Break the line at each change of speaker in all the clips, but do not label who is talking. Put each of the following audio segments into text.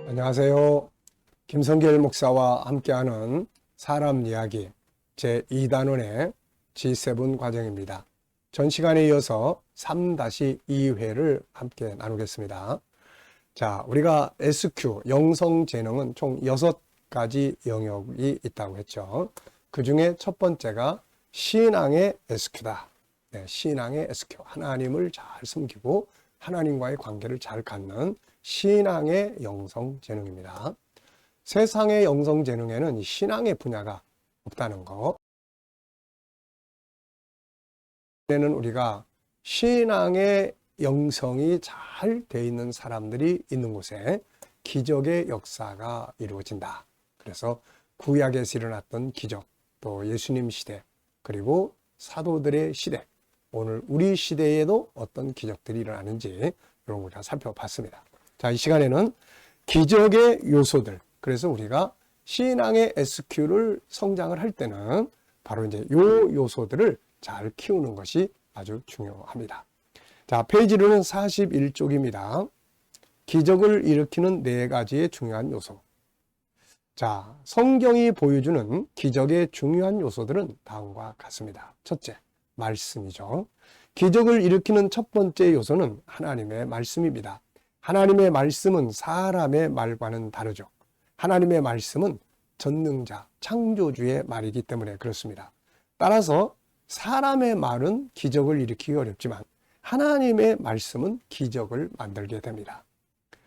안녕하세요. 김성길 목사와 함께하는 사람 이야기 제2단원의 G7 과정입니다. 전 시간에 이어서 3-2회를 함께 나누겠습니다. 자, 우리가 SQ, 영성재능은 총 6가지 영역이 있다고 했죠. 그 중에 첫 번째가 신앙의 SQ다. 네, 신앙의 SQ. 하나님을 잘 섬기고 하나님과의 관계를 잘 갖는 신앙의 영성재능입니다. 세상의 영성재능에는 신앙의 분야가 없다는 거. 에는 우리가 신앙의 영성이 잘 돼 있는 사람들이 있는 곳에 기적의 역사가 이루어진다. 그래서 구약에서 일어났던 기적, 또 예수님 시대, 그리고 사도들의 시대, 오늘 우리 시대에도 어떤 기적들이 일어나는지 이런 걸 우리가 살펴봤습니다. 자, 이 시간에는 기적의 요소들, 그래서 우리가 신앙의 SQ를 성장을 할 때는 바로 이제 요 요소들을 잘 키우는 것이 아주 중요합니다. 자, 페이지로는 41쪽입니다. 기적을 일으키는 4가지의 중요한 요소. 자, 성경이 보여주는 기적의 중요한 요소들은 다음과 같습니다. 첫째, 말씀이죠. 기적을 일으키는 첫 번째 요소는 하나님의 말씀입니다. 하나님의 말씀은 사람의 말과는 다르죠. 하나님의 말씀은 전능자, 창조주의 말이기 때문에 그렇습니다. 따라서 사람의 말은 기적을 일으키기 어렵지만 하나님의 말씀은 기적을 만들게 됩니다.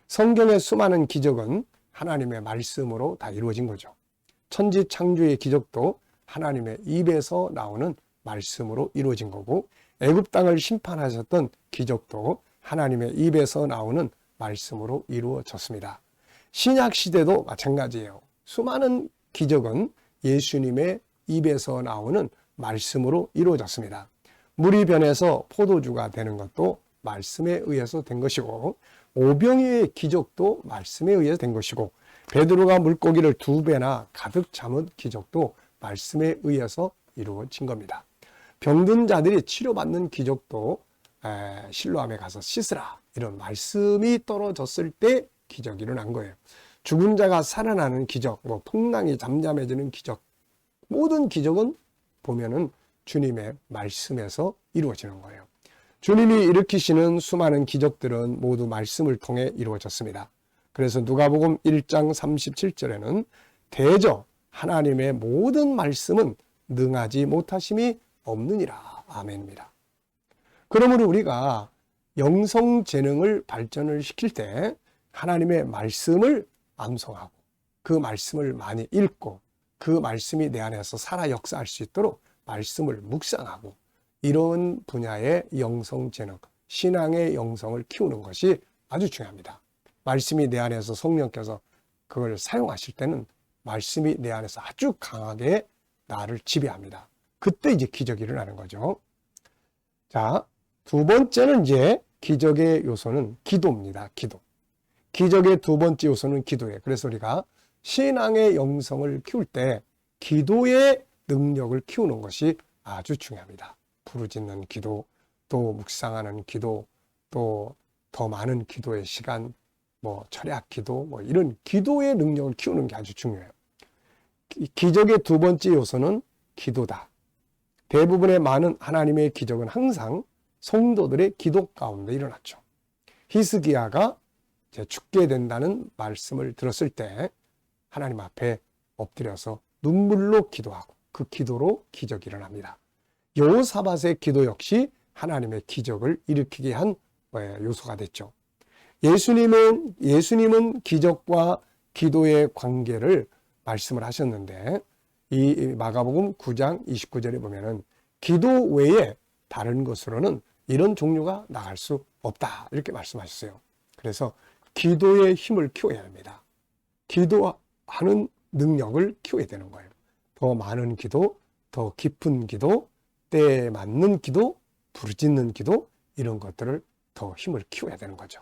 성경의 수많은 기적은 하나님의 말씀으로 다 이루어진 거죠. 천지 창조의 기적도 하나님의 입에서 나오는 말씀으로 이루어진 거고, 애굽 땅을 심판하셨던 기적도 하나님의 입에서 나오는 말씀으로 이루어졌습니다. 신약 시대도 마찬가지예요. 수많은 기적은 예수님의 입에서 나오는 말씀으로 이루어졌습니다. 물이 변해서 포도주가 되는 것도 말씀에 의해서 된 것이고, 오병이의 기적도 말씀에 의해서 된 것이고, 베드로가 물고기를 2배나 가득 잡은 기적도 말씀에 의해서 이루어진 겁니다. 병든 자들이 치료받는 기적도 실로암에 가서 씻으라, 이런 말씀이 떨어졌을 때 기적이 일어난 거예요. 죽은 자가 살아나는 기적, 풍랑이 잠잠해지는 기적, 모든 기적은 보면은 주님의 말씀에서 이루어지는 거예요. 주님이 일으키시는 수많은 기적들은 모두 말씀을 통해 이루어졌습니다. 그래서 누가복음 1장 37절에는 대저 하나님의 모든 말씀은 능하지 못하심이 없느니라. 아멘입니다. 그러므로 우리가 영성재능을 발전을 시킬 때 하나님의 말씀을 암송하고 그 말씀을 많이 읽고 그 말씀이 내 안에서 살아 역사할 수 있도록 말씀을 묵상하고 이런 분야의 영성재능, 신앙의 영성을 키우는 것이 아주 중요합니다. 말씀이 내 안에서 성령께서 그걸 사용하실 때는 말씀이 내 안에서 아주 강하게 나를 지배합니다. 그때 이제 기적이 일어나는 거죠. 자, 두 번째는 이제 기적의 요소는 기도입니다. 기도. 기적의 두 번째 요소는 기도예요. 그래서 우리가 신앙의 영성을 키울 때 기도의 능력을 키우는 것이 아주 중요합니다. 부르짖는 기도, 또 묵상하는 기도, 또 더 많은 기도의 시간, 철학 기도, 이런 기도의 능력을 키우는 게 아주 중요해요. 기적의 두 번째 요소는 기도다. 대부분의 많은 하나님의 기적은 항상 성도들의 기도 가운데 일어났죠. 히스기야가 이제 죽게 된다는 말씀을 들었을 때 하나님 앞에 엎드려서 눈물로 기도하고 그 기도로 기적이 일어납니다. 여호사밧의 기도 역시 하나님의 기적을 일으키게 한 요소가 됐죠. 예수님은 기적과 기도의 관계를 말씀을 하셨는데 이 마가복음 9장 29절에 보면은 기도 외에 다른 것으로는 이런 종류가 나갈 수 없다, 이렇게 말씀하셨어요. 그래서 기도의 힘을 키워야 합니다. 기도하는 능력을 키워야 되는 거예요. 더 많은 기도, 더 깊은 기도, 때에 맞는 기도, 부르짖는 기도, 이런 것들을 더 힘을 키워야 되는 거죠.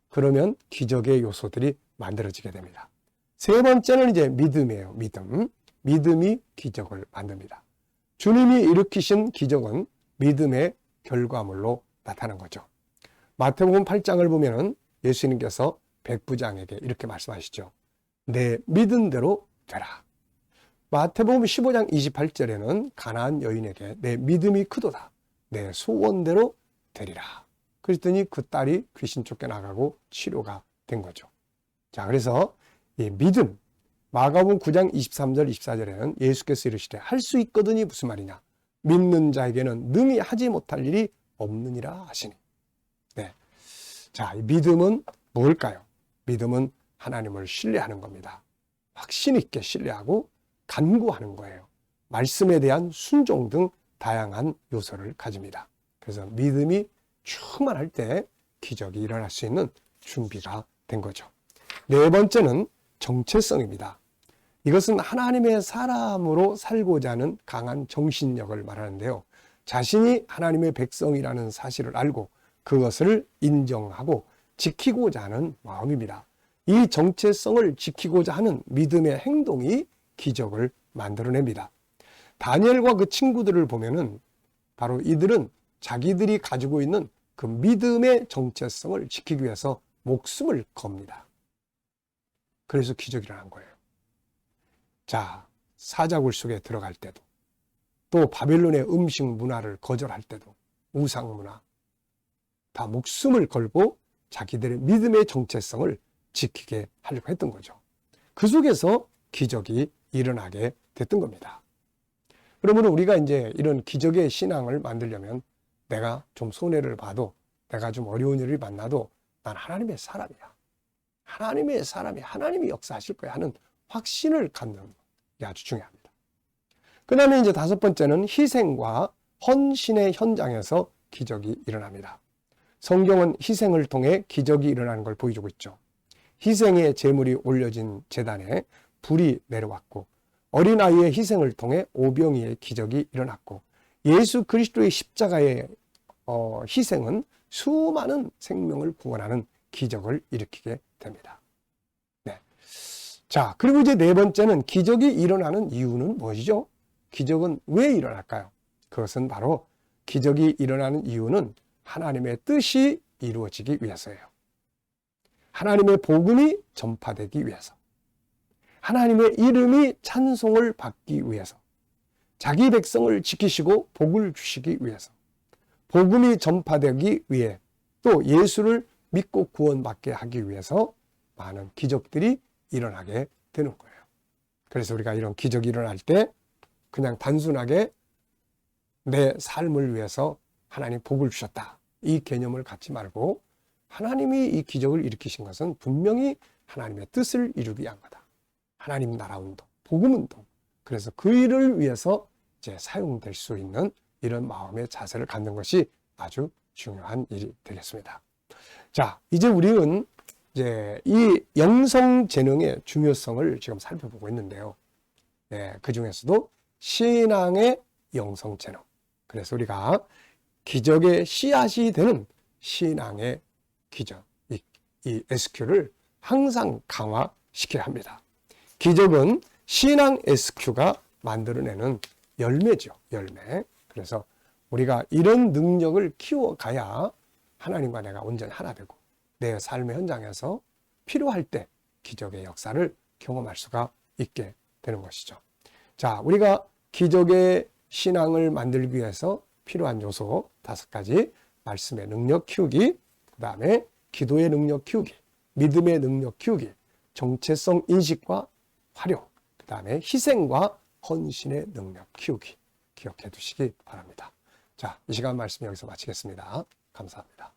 그러면 기적의 요소들이 만들어지게 됩니다. 세 번째는 이제 믿음이에요. 믿음. 믿음이 기적을 만듭니다. 주님이 일으키신 기적은 믿음의 결과물로 나타난 거죠. 마태복음 8장을 보면은 예수님께서 백부장에게 이렇게 말씀하시죠. 내 믿은 대로 되라. 마태복음 15장 28절에는 가나안 여인에게 내 믿음이 크도다. 내 소원대로 되리라. 그랬더니 그 딸이 귀신 쫓겨나가고 치료가 된 거죠. 자, 그래서 이 믿음, 마가복음 9장 23절 24절에는 예수께서 이르시되 할 수 있거든이 무슨 말이냐. 믿는 자에게는 능히 하지 못할 일이 없느니라 하시니. 네. 자, 이 믿음은 뭘까요? 믿음은 하나님을 신뢰하는 겁니다. 확신 있게 신뢰하고 간구하는 거예요. 말씀에 대한 순종 등 다양한 요소를 가집니다. 그래서 믿음이 충만할 때 기적이 일어날 수 있는 준비가 된 거죠. 네 번째는 정체성입니다. 이것은 하나님의 사람으로 살고자 하는 강한 정신력을 말하는데요. 자신이 하나님의 백성이라는 사실을 알고 그것을 인정하고 지키고자 하는 마음입니다. 이 정체성을 지키고자 하는 믿음의 행동이 기적을 만들어냅니다. 다니엘과 그 친구들을 보면은 바로 이들은 자기들이 가지고 있는 그 믿음의 정체성을 지키기 위해서 목숨을 겁니다. 그래서 기적이 일어난 거예요. 자, 사자굴 속에 들어갈 때도, 또 바벨론의 음식 문화를 거절할 때도, 우상 문화, 다 목숨을 걸고 자기들의 믿음의 정체성을 지키게 하려고 했던 거죠. 그 속에서 기적이 일어나게 됐던 겁니다. 그러면 우리가 이제 이런 기적의 신앙을 만들려면 내가 좀 손해를 봐도, 내가 좀 어려운 일을 만나도 난 하나님의 사람이야. 하나님의 사람이 하나님이 역사하실 거야 하는 확신을 갖는 게 아주 중요합니다. 그 다음에 이제 다섯 번째는 희생과 헌신의 현장에서 기적이 일어납니다. 성경은 희생을 통해 기적이 일어나는 걸 보여주고 있죠. 희생의 제물이 올려진 제단에 불이 내려왔고, 어린아이의 희생을 통해 오병이의 기적이 일어났고, 예수 그리스도의 십자가의 희생은 수많은 생명을 구원하는 기적을 일으키게 됩니다. 네. 자, 그리고 이제 네 번째는 기적이 일어나는 이유는 무엇이죠? 기적은 왜 일어날까요? 그것은 바로 기적이 일어나는 이유는 하나님의 뜻이 이루어지기 위해서예요. 하나님의 복음이 전파되기 위해서, 하나님의 이름이 찬송을 받기 위해서, 자기 백성을 지키시고 복을 주시기 위해서, 복음이 전파되기 위해, 또 예수를 믿고 구원받게 하기 위해서 많은 기적들이 일어나게 되는 거예요. 그래서 우리가 이런 기적이 일어날 때 그냥 단순하게 내 삶을 위해서 하나님 복을 주셨다, 이 개념을 갖지 말고 하나님이 이 기적을 일으키신 것은 분명히 하나님의 뜻을 이루기 위한 거다. 하나님 나라 운동, 복음 운동. 그래서 그 일을 위해서 이제 사용될 수 있는 이런 마음의 자세를 갖는 것이 아주 중요한 일이 되겠습니다. 자, 이제 우리는 이제 이 영성 재능의 중요성을 지금 살펴보고 있는데요. 네, 그 중에서도 신앙의 영성 재능. 그래서 우리가 기적의 씨앗이 되는 신앙의 기적, 이 SQ를 항상 강화시켜야 합니다. 기적은 신앙 SQ가 만들어내는 열매죠, 열매. 그래서 우리가 이런 능력을 키워가야 하나님과 내가 온전히 하나 되고 내 삶의 현장에서 필요할 때 기적의 역사를 경험할 수가 있게 되는 것이죠. 자, 우리가 기적의 신앙을 만들기 위해서 필요한 요소 5가지, 말씀의 능력 키우기, 그 다음에 기도의 능력 키우기, 믿음의 능력 키우기, 정체성 인식과 활용, 그 다음에 희생과 헌신의 능력 키우기, 기억해 두시기 바랍니다. 자, 이 시간 말씀 여기서 마치겠습니다. 감사합니다.